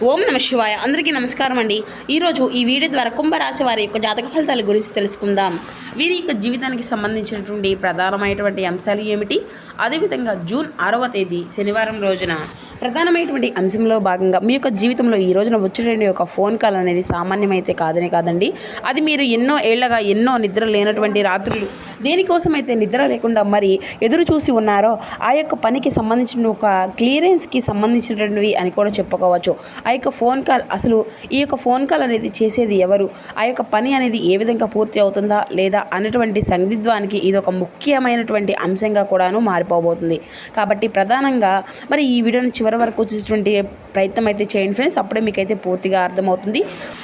ఓం నమ శివాయ. అందరికీ నమస్కారం అండి. ఈరోజు ఈ వీడియో ద్వారా కుంభరాశి వారి యొక్క జాతక ఫలితాల గురించి తెలుసుకుందాం. వీరి యొక్క జీవితానికి సంబంధించినటువంటి ప్రధానమైనటువంటి అంశాలు ఏమిటి, అదేవిధంగా జూన్ 6వ తేదీ శనివారం రోజున ప్రధానమైనటువంటి అంశంలో భాగంగా మీ యొక్క జీవితంలో ఈ రోజున వచ్చేటువంటి ఒక ఫోన్ కాల్ అనేది సామాన్యమైతే కాదండి. అది మీరు ఎన్నో ఏళ్లగా ఎన్నో నిద్ర లేనటువంటి రాత్రులు దేనికోసమైతే నిద్ర లేకుండా మరి ఎదురు చూసి ఉన్నారో ఆ యొక్క పనికి సంబంధించిన ఒక క్లియరెన్స్కి సంబంధించినటువంటివి అని కూడా చెప్పుకోవచ్చు. ఆ యొక్క ఫోన్ కాల్, అసలు ఈ యొక్క ఫోన్ కాల్ అనేది చేసేది ఎవరు, ఆ యొక్క పని అనేది ఏ విధంగా పూర్తి అవుతుందా లేదా అనేటువంటి సందిగ్ధానికి ఇది ఒక ముఖ్యమైనటువంటి అంశంగా కూడాను మారిపోబోతుంది. కాబట్టి ప్రధానంగా మరి ఈ వీడియోని చివరి వరకు చూసేటువంటి ప్రయత్నం అయితే చేయండి ఫ్రెండ్స్. అప్పుడే మీకైతే పూర్తిగా అర్థమవుతుంది.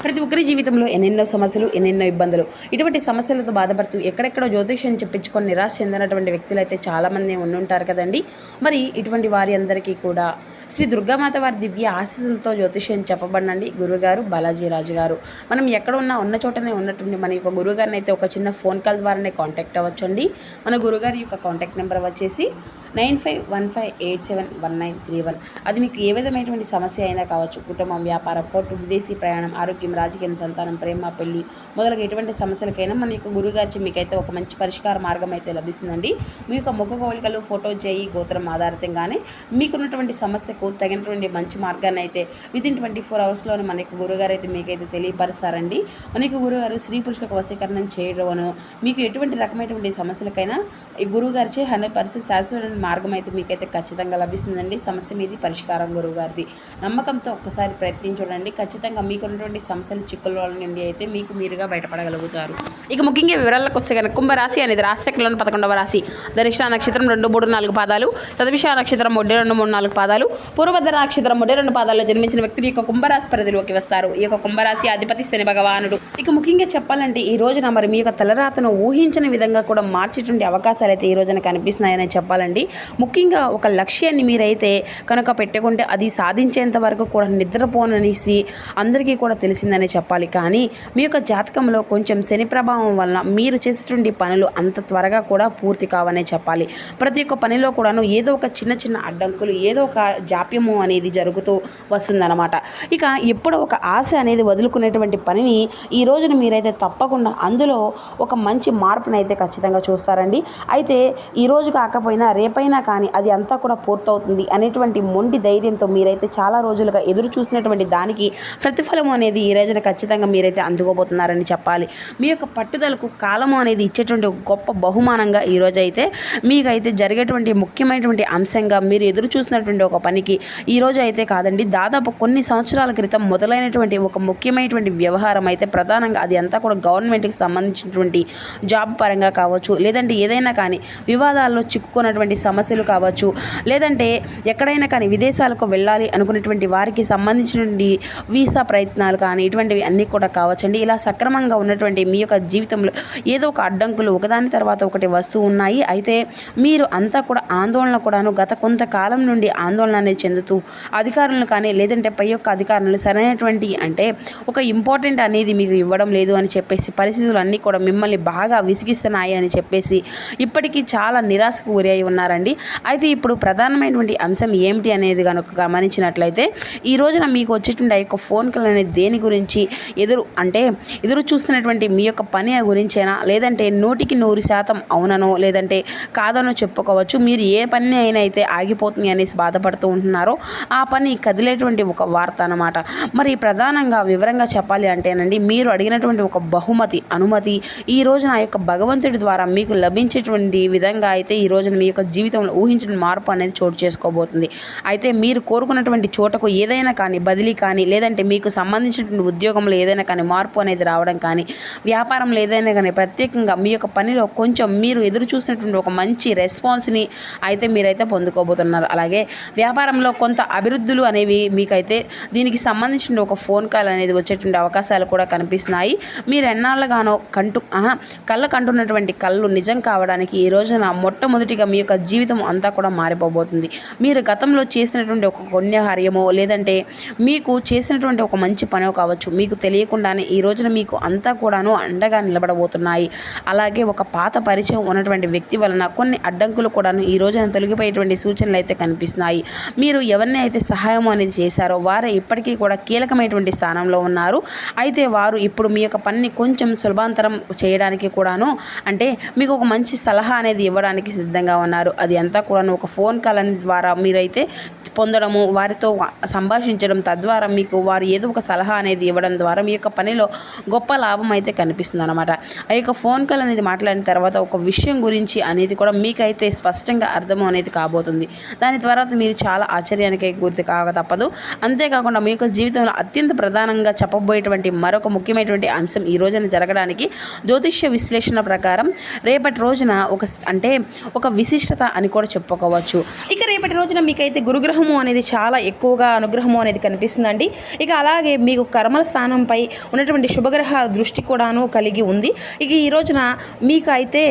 ప్రతి ఒక్కరి జీవితంలో ఎన్నెన్నో సమస్యలు, ఎన్నెన్నో ఇబ్బందులు, ఇటువంటి సమస్యలతో బాధపడుతూ ఎక్కడెక్కడో జ్యోతిష్యం చెప్పించుకొని నిరాశ చెందినటువంటి వ్యక్తులు అయితే చాలామంది ఉండుంటారు కదండి. మరి ఇటువంటి వారి అందరికీ కూడా శ్రీ దుర్గామాత వారి దివ్య ఆశీస్సులతో జ్యోతిష్యం చెప్పబడినండి గురుగారు బాలాజీ రాజు గారు. మనం ఎక్కడ ఉన్న చోటనే ఉన్నటువంటి మన యొక్క గురుగారిని అయితే ఒక చిన్న ఫోన్ కాల్ ద్వారానే కాంటాక్ట్ అవ్వచ్చండి. మన గురుగారి యొక్క కాంటాక్ట్ నెంబర్ వచ్చేసి 9515871931. అది మీకు ఏ విధమైనటువంటి సమస్య అయినా కావచ్చు, కుటుంబం, వ్యాపారం, కోర్టు, విదేశీ ప్రయాణం, ఆరోగ్యం, రాజకీయం, సంతానం, ప్రేమ, పెళ్లి మొదలగు ఎటువంటి సమస్యలకైనా మన యొక్క గురుగారి మీకైతే ఒక మంచి పరిష్కార మార్గం అయితే లభిస్తుందండి. మీ యొక్క ముఖ కవళికలు, ఫోటో, చేయి, గోత్రం ఆధారితంగానే మీకున్నటువంటి సమస్యకు తగినటువంటి మంచి మార్గాన్ని అయితే వితిన్ 24 అవర్స్లోనే మన యొక్క గురుగారు అయితే మీకైతే తెలియపరుస్తారండి. మన యొక్క గురుగారు స్త్రీ పురుషులకు వశీకరణం చేయడమను మీకు ఎటువంటి రకమైనటువంటి సమస్యలకైనా ఈ గురుగారిచే 100% శాశ్వత మార్గం అయితే మీకైతే ఖచ్చితంగా లభిస్తుందండి. సమస్య మీది పరిష్కారం గురువుగారిది. నమ్మకంతో ఒక్కసారి ప్రయత్నించండి. ఖచ్చితంగా మీకున్నటువంటి సమస్యలు, చిక్కుల నుండి అయితే మీకు మీరుగా బయటపడగలుగుతారు. ఇక ముఖ్యంగా వివరాలకు వస్తే కనుక కుంభరాశి అనేది రాశిచక్రంలోని 11వ రాశి. ధనిష్ట నక్షత్రం 2, 3, 4 పాదాలు, తదివిష నక్షత్రం 1, 2, 3, 4 పాదాలు, పూర్వభద్ర నక్షత్రం 1, 2 పాదాల్లో జన్మించిన వ్యక్తులు యొక్క కుంభరాశి పరిధిలోకి వస్తారు. ఈ యొక్క కుంభరాశి అధిపతి శని భగవానుడు. ఇక ముఖ్యంగా చెప్పాలంటే ఈ రోజున మరి మీ యొక్క తలరాతను ఊహించని విధంగా కూడా మార్చేటువంటి అవకాశాలు అయితే ఈ రోజున కనిపిస్తున్నాయని చెప్పాలండి. ముఖ్యంగా ఒక లక్ష్యాన్ని మీరైతే కనుక పెట్టుకుంటే అది సాధించేంత వరకు కూడా నిద్రపోననేసి అందరికీ కూడా తెలిసిందనే చెప్పాలి. కానీ మీ యొక్క జాతకంలో కొంచెం శని ప్రభావం వలన మీరు చేసేటువంటి పనులు అంత త్వరగా కూడా పూర్తి కావనే చెప్పాలి. ప్రతి ఒక్క పనిలో కూడాను ఏదో ఒక చిన్న చిన్న అడ్డంకులు, ఏదో ఒక జాప్యము అనేది జరుగుతూ వస్తుందన్నమాట. ఇక ఎప్పుడో ఒక ఆశ అనేది వదులుకునేటువంటి పనిని ఈ రోజున మీరైతే తప్పకుండా అందులో ఒక మంచి మార్పునైతే ఖచ్చితంగా చూస్తారండి. అయితే ఈరోజు కాకపోయినా రేపైనా కానీ అది అంతా కూడా పూర్తవుతుంది అనేటువంటి మొండి ధైర్యంతో మీరైతే చాలా రోజులుగా ఎదురు చూసినటువంటి దానికి ప్రతిఫలం అనేది ఈ రోజున ఖచ్చితంగా మీరైతే అందుకోబోతున్నారని చెప్పాలి. మీ యొక్క పట్టుదలకు కాలము అనేది ఇచ్చేటువంటి గొప్ప బహుమానంగా ఈరోజు అయితే మీకైతే జరిగేటువంటి ముఖ్యమైనటువంటి అంశంగా మీరు ఎదురు చూసినటువంటి ఒక పనికి ఈరోజు అయితే కాదండి, దాదాపు కొన్ని సంవత్సరాల క్రితం మొదలైనటువంటి ఒక ముఖ్యమైనటువంటి వ్యవహారం అయితే ప్రధానంగా అది అంతా కూడా గవర్నమెంట్కి సంబంధించినటువంటి జాబ్ పరంగా కావచ్చు, లేదంటే ఏదైనా కానీ వివాదాల్లో చిక్కుకున్నటువంటి సమస్యలు కావచ్చు, లేదంటే ఎక్కడైనా కానీ విదేశాలకు వెళ్ళాలి అనుకునేటువంటి వారికి సంబంధించినటువంటి వీసా ప్రయత్నాలు కానీ ఇటువంటివి అన్నీ కూడా కావచ్చండి. ఇలా సక్రమంగా ఉన్నటువంటి మీ యొక్క జీవితంలో ఏదో ఒక అడ్డంకులు ఒకదాని తర్వాత ఒకటి వస్తూ ఉన్నాయి. అయితే మీరు అంతా కూడా ఆందోళన కూడాను గత కొంతకాలం నుండి ఆందోళన అనేది చెందుతూ అధికారులను కానీ లేదంటే పై యొక్క అధికారులు సరైనటువంటి అంటే ఒక ఇంపార్టెంట్ అనేది మీకు ఇవ్వడం లేదు అని చెప్పేసి పరిస్థితులు అన్నీ కూడా మిమ్మల్ని బాగా విసిగిస్తున్నాయి అని చెప్పేసి ఇప్పటికీ చాలా నిరాశకు గురి అయి ఉన్నారండి. అయితే ఇప్పుడు ప్రధానమైనటువంటి అంశం ఏమిటి అనేది కనుక గమనించినట్లయితే ఈ రోజున మీకు వచ్చేటువంటి ఆ యొక్క ఫోన్ కాల్ అనేది దేని గురించి ఎదురు చూస్తున్నటువంటి మీ యొక్క పని గురించేనా, లేదంటే 100% అవుననో లేదంటే కాదనో చెప్పుకోవచ్చు. మీరు ఏ పని అయినా అయితే ఆగిపోతుంది అనేసి బాధపడుతూ ఉంటున్నారో ఆ పని కదిలేటువంటి ఒక వార్త అన్నమాట. మరి ప్రధానంగా వివరంగా చెప్పాలి అంటేనండి, మీరు అడిగినటువంటి ఒక అనుమతి ఈ రోజున ఆ యొక్క భగవంతుడి ద్వారా మీకు లభించేటువంటి విధంగా అయితే ఈ రోజున మీ యొక్క జీవితంలో ఊహించిన మార్పు అనేది చోటు చేసుకోబోతుంది. అయితే మీరు కోరుకున్నటువంటి చోటకు ఏదైనా కానీ బదిలీ కానీ లేదంటే మీకు సంబంధించినటువంటి ఉద్యోగంలో ఏదైనా కానీ మార్పు అనేది రావడం కానీ వ్యాపారంలో ఏదైనా కానీ ప్రత్యేకంగా మీ యొక్క పనిలో కొంచెం మీరు ఎదురు చూసినటువంటి ఒక మంచి రెస్పాన్స్ని అయితే మీరైతే పొందుకోబోతున్నారు. అలాగే వ్యాపారంలో కొంత అభివృద్ధులు అనేవి మీకైతే దీనికి సంబంధించిన ఒక ఫోన్ కాల్ అనేది వచ్చేటువంటి అవకాశాలు కూడా కనిపిస్తున్నాయి. మీరు ఎన్నాళ్ళగానో కళ్ళకు అంటున్నటువంటి కళ్ళు నిజం కావడానికి ఈ రోజున మొట్టమొదటిగా మీ యొక్క జీవితం అంతా కూడా మారిపోబోతుంది. మీరు గతంలో చేసినటువంటి ఒక పుణ్యకార్యమో లేదంటే మీకు చేసినటువంటి ఒక మంచి పనో కావచ్చు, మీకు తెలియకుండానే ఈ రోజున మీకు అంతా కూడాను అండగా నిలబడబోతున్నాయి. అలాగే ఒక పాత పరిచయం ఉన్నటువంటి వ్యక్తి వలన కొన్ని అడ్డంకులు కూడాను ఈ రోజున తొలగిపోయేటువంటి సూచనలు అయితే కనిపిస్తున్నాయి. మీరు ఎవరిని అయితే సహాయం అనేది చేశారో వారే ఇప్పటికీ కూడా కీలకమైనటువంటి స్థానంలో ఉన్నారు. అయితే వారు ఇప్పుడు మీ యొక్క పనిని కొంచెం సులభాంతరం చేయడానికి కూడాను, అంటే మీకు ఒక మంచి సలహా అనేది ఇవ్వడానికి సిద్ధంగా ఉన్నారు. అది అంతా కూడాను ఒక ఫోన్ కాల్ అనేది ద్వారా మీరైతే పొందడము, వారితో సంభాషించడం, తద్వారా మీకు వారు ఏదో ఒక సలహా అనేది ఇవ్వడం ద్వారా మీ యొక్క పనిలో గొప్ప లాభం అయితే కనిపిస్తుంది అనమాట. ఆ యొక్క ఫోన్ కాల్ అనేది మాట్లాడిన తర్వాత ఒక విషయం గురించి అనేది కూడా మీకైతే స్పష్టంగా అర్థం అనేది కాబోతుంది. దాని తర్వాత మీరు చాలా ఆశ్చర్యానికి గురి కాక తప్పదు. అంతేకాకుండా మీ యొక్క జీవితంలో అత్యంత ప్రధానంగా చెప్పబోయేటువంటి మరొక ముఖ్యమైనటువంటి అంశం ఈ రోజున జరగడానికి జ్యోతిష్య విశ్లేషణ ప్రకారం రేపటి రోజున ఒక విశిష్టత అని కూడా చెప్పుకోవచ్చు. ఇక రేపటి రోజున మీకైతే గురుగ్రహం అనేది చాలా ఎక్కువగా అనుగ్రహము అనేది కనిపిస్తుందండి. ఇక అలాగే మీకు కర్మల స్థానంపై ఉన్నటువంటి శుభగ్రహ దృష్టి కూడాను కలిగి ఉంది. ఇక ఈ రోజున మీకు అయితే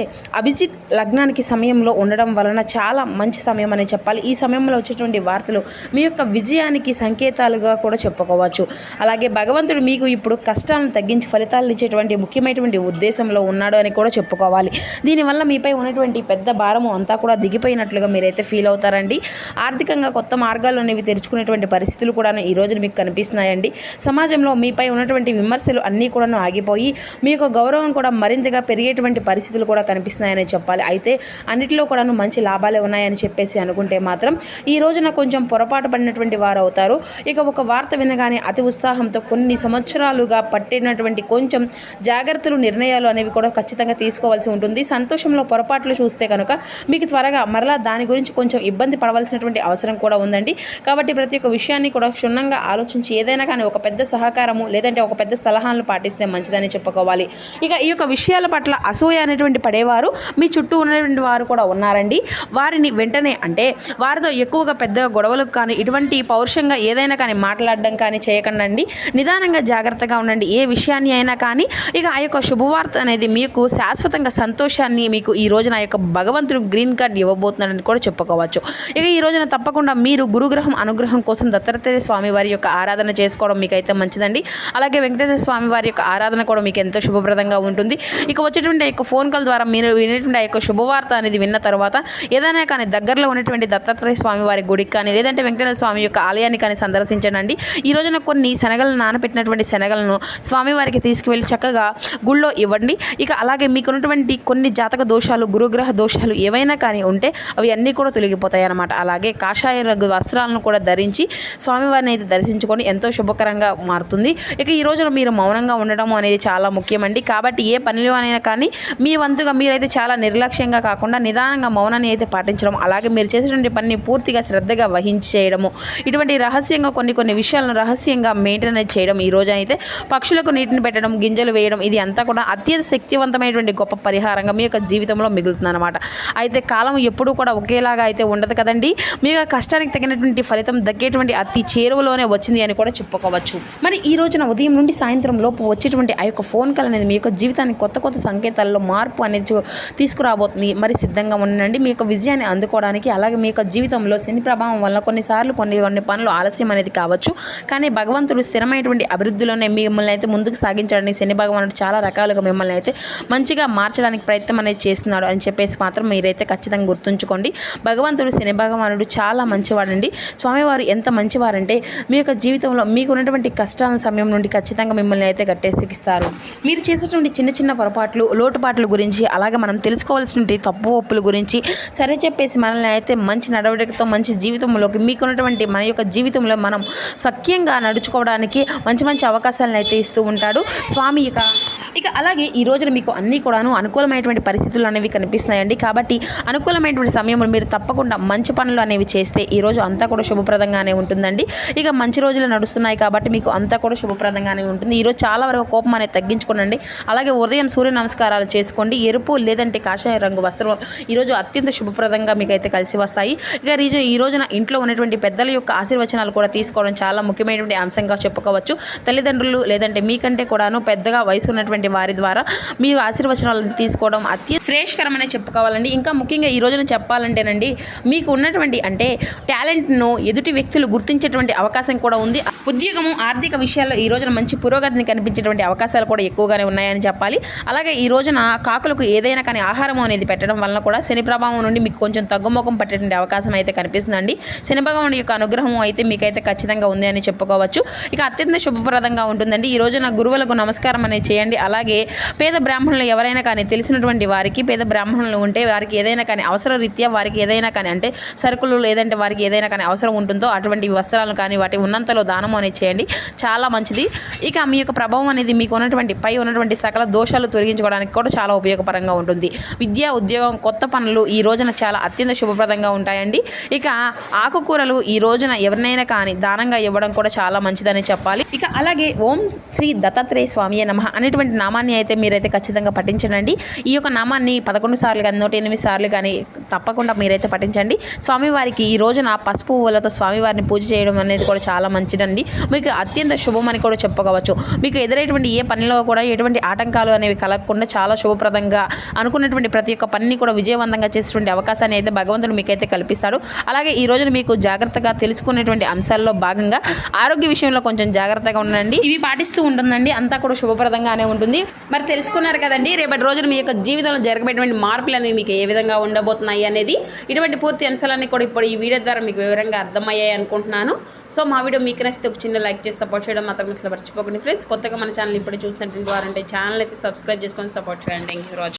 అభిజిత్ లగ్నానికి సమయంలో ఉండడం వలన చాలా మంచి సమయం అని చెప్పాలి. ఈ సమయంలో వచ్చేటువంటి వార్తలు మీ యొక్క విజయానికి సంకేతాలుగా కూడా చెప్పుకోవచ్చు. అలాగే భగవంతుడు మీకు ఇప్పుడు కష్టాలను తగ్గించి ఫలితాలు ఇచ్చేటువంటి ముఖ్యమైనటువంటి ఉద్దేశంలో ఉన్నాడు అని కూడా చెప్పుకోవాలి. దీనివల్ల మీపై ఉన్నటువంటి పెద్ద భారము అంతా కూడా దిగిపోయినట్లుగా మీరైతే ఫీల్ అవుతారండి. ఆర్థికంగా కొత్త మార్గాలు అనేవి తెరుచుకునేటువంటి పరిస్థితులు కూడా ఈ రోజున మీకు కనిపిస్తున్నాయండి. సమాజంలో మీపై ఉన్నటువంటి విమర్శలు అన్నీ కూడా ఆగిపోయి మీ యొక్క గౌరవం కూడా మరింతగా పెరిగేటువంటి పరిస్థితులు కూడా కనిపిస్తున్నాయని చెప్పాలి. అయితే అన్నిటిలో కూడా మంచి లాభాలే ఉన్నాయని చెప్పేసి అనుకుంటే మాత్రం ఈ రోజున కొంచెం పొరపాటు పడినటువంటి వారు అవుతారు. ఇక ఒక వార్త వినగానే అతి ఉత్సాహంతో కొన్ని సంవత్సరాలుగా పట్టినటువంటి కొంచెం జాగ్రత్తలు, నిర్ణయాలు అనేవి కూడా ఖచ్చితంగా తీసుకోవాల్సి ఉంటుంది. సంతోషంలో పొరపాట్లు చూస్తే కనుక మీకు త్వరగా మరలా దాని గురించి కొంచెం ఇబ్బంది పడవలసినటువంటి అవసరం కూడా ఉందండి. కాబట్టి ప్రతి ఒక్క విషయాన్ని కూడా క్షుణ్ణంగా ఆలోచించి ఏదైనా కానీ ఒక పెద్ద సహకారము లేదంటే ఒక పెద్ద సలహాలను పాటిస్తే మంచిదని చెప్పుకోవాలి. ఇక ఈ యొక్క విషయాల పట్ల అసూయ అనేటువంటి పడేవారు మీ చుట్టూ ఉన్నటువంటి వారు కూడా ఉన్నారండి. వారిని వెంటనే వారితో ఎక్కువగా పెద్దగా గొడవలకు కానీ ఇటువంటి పౌరుషంగా ఏదైనా కానీ మాట్లాడడం కానీ చేయకండి. నిదానంగా జాగ్రత్తగా ఉండండి ఏ విషయాన్ని అయినా కానీ. ఇక ఆ యొక్క శుభవార్త అనేది మీకు శాశ్వతంగా సంతోషాన్ని మీకు ఈ రోజున ఆ యొక్క భగవంతుడు గ్రీన్ కార్డ్ ఇవ్వబోతున్నాడని కూడా చెప్పుకోవచ్చు. ఇక ఈ రోజున తప్పకుండా మీరు గురుగ్రహం అనుగ్రహం కోసం దత్తాత్రేయ స్వామి వారి యొక్క ఆరాధన చేసుకోవడం మీకైతే మంచిదండి. అలాగే వెంకటేశ్వర స్వామి వారి యొక్క ఆరాధన కూడా మీకు ఎంతో శుభప్రదంగా ఉంటుంది. ఇక వచ్చేటువంటి ఆ యొక్క ఫోన్ కాల్ ద్వారా మీరు వినేటువంటి ఆ యొక్క శుభవార్త అనేది విన్న తర్వాత ఏదైనా కానీ దగ్గరలో ఉన్నటువంటి దత్తాత్రేయ స్వామి వారి గుడికి కానీ లేదంటే వెంకటేశ్వర స్వామి యొక్క ఆలయాన్ని కానీ సందర్శించండి. ఈ రోజున కొన్ని శనగలను నానబెట్టినటువంటి శనగలను స్వామివారికి తీసుకువెళ్ళి చక్కగా గుళ్ళో ఇవ్వండి. ఇక అలాగే మీకున్నటువంటి కొన్ని జాతక దోషాలు, గురుగ్రహ దోషాలు ఏవైనా కానీ ఉంటే అవి అన్నీ కూడా తొలగిపోతాయి అన్నమాట. అలాగే కాషాయ రంగు వస్త్రాలను కూడా ధరించి స్వామివారిని అయితే దర్శించుకొని ఎంతో శుభకరంగా మారుతుంది. ఇక ఈ రోజున మీరు మౌనంగా ఉండడం అనేది చాలా ముఖ్యమండి. కాబట్టి ఏ పనిలో అయినా కానీ మీ వంతుగా మీరైతే చాలా నిర్లక్ష్యంగా కాకుండా నిదానంగా మౌనాన్ని అయితే పాటించడం, అలాగే మీరు చేసేటువంటి పనిని పూర్తిగా శ్రద్ధగా వహించి చేయడము, ఇటువంటి రహస్యంగా కొన్ని విషయాలను రహస్యంగా మెయింటైన్ చేయడం, ఈ రోజు అయితే పక్షులకు నీటిని పెట్టడం, గింజలు వేయడం, ఇది అంతా కూడా అత్యంత శక్తివంతమైనటువంటి గొప్ప పరిహారంగా మీ యొక్క జీవితంలో మిగులుతుంది అనమాట. అయితే కాలం ఎప్పుడూ కూడా ఒకేలాగా అయితే ఉండదు కదండి. మీ యొక్క కష్టానికి తగినటువంటి ఫలితం దక్కేటువంటి అతి చేరువలోనే వచ్చింది అని కూడా చెప్పుకోవచ్చు. మరి ఈ రోజున ఉదయం నుండి సాయంత్రం లోపు వచ్చేటువంటి ఆ యొక్క ఫోన్ కాల్ అనేది మీ యొక్క జీవితానికి కొత్త సంకేతాల్లో మార్పు అనేది తీసుకురాబోతుంది. మరి సిద్ధంగా ఉండండి మీ యొక్క విజయాన్ని అందుకోవడానికి. అలాగే మీ యొక్క జీవితంలో శని ప్రభావం వల్ల కొన్నిసార్లు కొన్ని పనులు ఆలస్యం అనేది కావచ్చు. కానీ భగవంతుడు స్థిరమైనటువంటి అభివృద్ధిలోనే మిమ్మల్ని అయితే ముందుకు సాగించడానికి శని భగవానుడు చాలా రకాలుగా మిమ్మల్ని అయితే మంచిగా మార్చడానికి ప్రయత్నం అనేది చేస్తున్నాడు అని చెప్పేసి మాత్రం మీరైతే ఖచ్చితంగా గుర్తుంచుకోండి. భగవంతుడు శని భగవానుడు చాలా మంచివాడండి. స్వామివారు ఎంత మంచివారంటే మీ యొక్క జీవితంలో మీకు ఉన్నటువంటి కష్టాల సమయం నుండి ఖచ్చితంగా మిమ్మల్ని అయితే గట్టెసిస్తారు. మీరు చేసేటువంటి చిన్న పొరపాట్లు, లోటుపాట్ల గురించి, అలాగే మనం తెలుసుకోవాల్సినటువంటి తప్పు ఒప్పుల గురించి సరే చెప్పేసి మనల్ని అయితే మంచి నడవడికతో మంచి జీవితంలోకి మీకున్నటువంటి మన యొక్క జీవితంలో మనం సఖ్యంగా నడుచుకోవడానికి మంచి అవకాశాలను అయితే ఇస్తూ ఉంటాడు స్వామి. ఇక అలాగే ఈ రోజున మీకు అన్నీ కూడాను అనుకూలమైనటువంటి పరిస్థితులు అనేవి కనిపిస్తున్నాయండి. కాబట్టి అనుకూలమైనటువంటి సమయంలో మీరు తప్పకుండా మంచి పనులు అనేవి చేస్తే ఈ రోజు అంతా కూడా శుభప్రదంగానే ఉంటుందండి. ఇక మంచి రోజులు నడుస్తున్నాయి కాబట్టి మీకు అంతా కూడా శుభప్రదంగానే ఉంటుంది. ఈరోజు చాలా వరకు కోపం అనేది తగ్గించుకోండి. అలాగే ఉదయం సూర్య నమస్కారాలు చేసుకోండి. ఎరుపు లేదంటే కాషాయ రంగు వస్త్రం ఈరోజు అత్యంత శుభప్రదంగా మీకైతే కలిసి వస్తాయి. ఇక ఈ రోజున ఇంట్లో ఉన్నటువంటి పెద్దల యొక్క ఆశీర్వచనాలు కూడా తీసుకోవడం చాలా ముఖ్యమైనటువంటి అంశంగా చెప్పుకోవచ్చు. తల్లిదండ్రులు లేదంటే మీకంటే కూడాను పెద్దగా వయసు ఉన్నటువంటి వారి ద్వారా మీరు ఆశీర్వచనాలను తీసుకోవడం అత్యంత శ్రేయస్కరమనే చెప్పుకోవాలండి. ఇంకా ముఖ్యంగా ఈ రోజున రోజున చెప్పాలంటేనండి మీకు ఉన్నటువంటి అంటే టాలెంట్ను ఎదుటి వ్యక్తులు గుర్తించేటువంటి అవకాశం కూడా ఉంది. ఉద్యోగము ఆర్థిక విషయాల్లో ఈ రోజున మంచి పురోగతిని కనిపించేటువంటి అవకాశాలు కూడా ఎక్కువగానే ఉన్నాయని చెప్పాలి. అలాగే ఈ రోజున కాకులకు ఏదైనా కానీ ఆహారం అనేది పెట్టడం వలన కూడా శని ప్రభావం నుండి మీకు కొంచెం తగ్గుముఖం పట్టేటువంటి అవకాశం అయితే కనిపిస్తుందండి. శని భగవానుడి యొక్క అనుగ్రహం అయితే మీకైతే ఖచ్చితంగా ఉంది అని చెప్పుకోవచ్చు. ఇక అత్యంత శుభప్రదంగా ఉంటుందండి. ఈ రోజున గురువులకు నమస్కారం అనేది చేయండి. అలాగే పేద బ్రాహ్మణులు ఎవరైనా కానీ తెలిసినటువంటి వారికి పేద బ్రాహ్మణులు ఉంటే వారికి ఏదైనా కానీ అవసర రీత్యా వారికి ఏదైనా కానీ అంటే సరుకులు లేదంటే వారికి ఏదైనా కానీ అవసరం ఉంటుందో అటువంటి వస్త్రాలను కానీ వాటి ఉన్నంతలో దానం అనేది చేయండి, చాలా మంచిది. ఇక మీ యొక్క ప్రభావం అనేది మీకు ఉన్నటువంటి పై ఉన్నటువంటి సకల దోషాలు తొలగించుకోవడానికి కూడా చాలా ఉపయోగపరంగా ఉంటుంది. విద్య ఉద్యోగం కొత్త పనులు ఈ రోజున చాలా అత్యంత శుభప్రదంగా ఉంటాయండి. ఇక ఆకుకూరలు ఈ రోజున ఎవరినైనా కానీ దానంగా ఇవ్వడం కూడా చాలా మంచిదని చెప్పాలి. ఇక అలాగే ఓం శ్రీ దత్తాత్రేయ స్వామి నమః అనేటువంటి నామాన్ని అయితే మీరైతే ఖచ్చితంగా పఠించండి. ఈ యొక్క నామాన్ని 11 సార్లు కానీ 108 సార్లు కానీ తప్పకుండా మీరైతే పఠించండి. స్వామివారికి ఈ రోజున పసుపు పువ్వులతో స్వామివారిని పూజ చేయడం అనేది కూడా చాలా మంచిదండి. మీకు అత్యంత శుభం అని కూడా చెప్పుకోవచ్చు. మీకు ఎదురైనటువంటి ఏ పనిలో కూడా ఎటువంటి ఆటంకాలు అనేవి కలగకుండా చాలా శుభప్రదంగా అనుకున్నటువంటి ప్రతి ఒక్క పనిని కూడా విజయవంతంగా చేసేటువంటి అవకాశాన్ని అయితే భగవంతుడు మీకైతే కల్పిస్తాడు. అలాగే ఈ రోజున మీకు జాగ్రత్తగా తెలుసుకునేటువంటి అంశాల్లో భాగంగా ఆరోగ్య విషయంలో కొంచెం జాగ్రత్తగా ఉండండి. ఇవి పాటిస్తూ ఉంటుందండి, అంతా కూడా శుభప్రదంగానే ఉంటుంది. మరి తెలుసుకున్నారు కదండి, రేపటి రోజున మీ యొక్క జీవితంలో జరగబోయేటువంటి మార్పులు అనేవి మీకు ఏ విధంగా ఉండబోతున్నాయి అనేది. ఇటువంటి పూర్తి అంశాలన్నీ కూడా ఇప్పుడు ఈ వీడియో ద్వారా మీకు వివరంగా అర్థమయ్యాయి అనుకుంటున్నాను. సో మా వీడియో మీకు నచ్చితే ఒక చిన్న లైక్ చేసి సపోర్ట్ చేయడం మాత్రం అసలు మర్చిపోకండి ఫ్రెండ్స్. కొత్తగా మన ఛానల్ ఇప్పుడు చూసినటువంటి వారంటే ఛానల్ అయితే సబ్స్క్రైబ్ చేసుకొని సపోర్ట్ చేయండి. Thank you for watching.